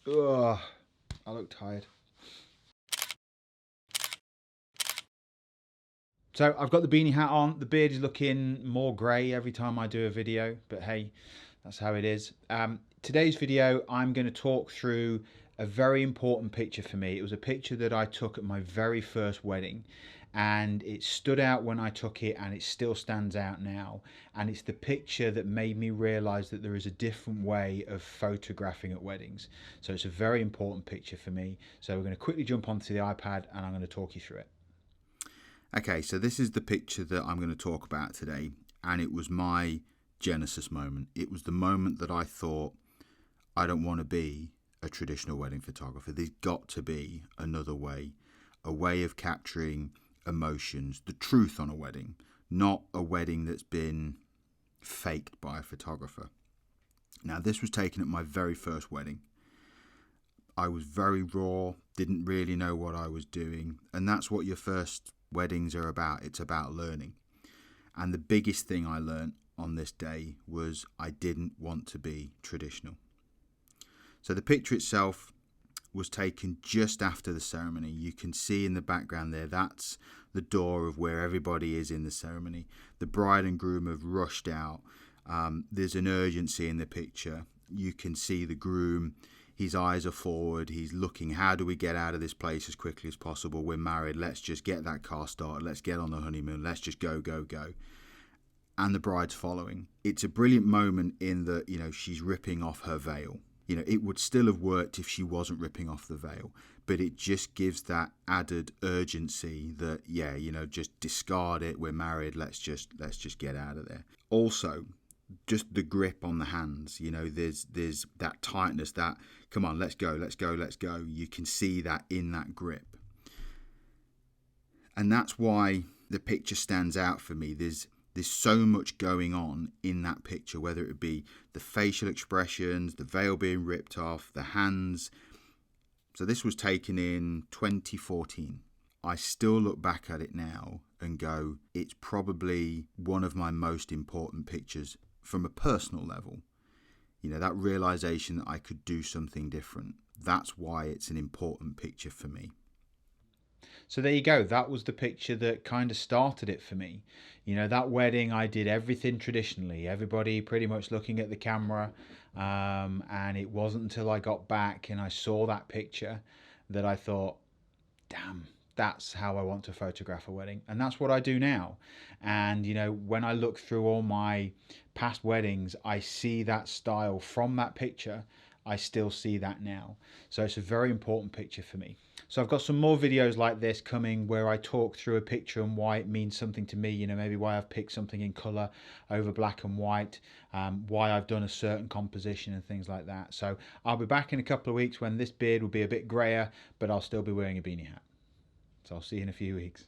Ugh, I look tired. So I've got the beanie hat on. The beard is looking more grey every time I do a video, but hey, that's how it is. Today's video, I'm going to talk through a very important picture for me. It was a picture that I took at my very first wedding, and it stood out when I took it, and it still stands out now. And it's the picture that made me realize that there is a different way of photographing at weddings. So it's a very important picture for me. So we're going to quickly jump onto the iPad and I'm going to talk you through it. Okay, so this is the picture that I'm going to talk about today, and it was my Genesis moment. It was the moment that I thought, I don't want to be a traditional wedding photographer. There's got to be another way, a way of capturing emotions, the truth on a wedding, not a wedding that's been faked by a photographer. Now, this was taken at my very first wedding. I was very raw, didn't really know what I was doing, and that's what your first weddings are about. It's about learning. And the biggest thing I learned on this day was I didn't want to be traditional. So the picture itself was taken just after the ceremony. You can see in the background there, that's the door of where everybody is in the ceremony. The bride and groom have rushed out. There's an urgency in the picture. You can see the groom, his eyes are forward. He's looking, how do we get out of this place as quickly as possible? We're married. Let's just get that car started. Let's get on the honeymoon. Let's just go, go, go. And the bride's following. It's a brilliant moment in that, she's ripping off her veil. It would still have worked if she wasn't ripping off the veil, but it just gives that added urgency that, just discard it. We're married. Let's just get out of there. Also, just the grip on the hands, there's that tightness, that come on, let's go. You can see that in that grip. And that's why the picture stands out for me. There's so much going on in that picture, whether it be the facial expressions, the veil being ripped off, the hands. So this was taken in 2014. I still look back at it now and go, it's probably one of my most important pictures from a personal level. That realization that I could do something different. That's why it's an important picture for me. So there you go. That was the picture that kind of started it for me. That wedding, I did everything traditionally. Everybody pretty much looking at the camera. And it wasn't until I got back and I saw that picture that I thought, damn, that's how I want to photograph a wedding. And that's what I do now. And, when I look through all my past weddings, I see that style from that picture. I still see that now. So it's a very important picture for me. So I've got some more videos like this coming where I talk through a picture and why it means something to me, maybe why I've picked something in colour over black and white, why I've done a certain composition and things like that. So I'll be back in a couple of weeks when this beard will be a bit grayer, but I'll still be wearing a beanie hat. So I'll see you in a few weeks.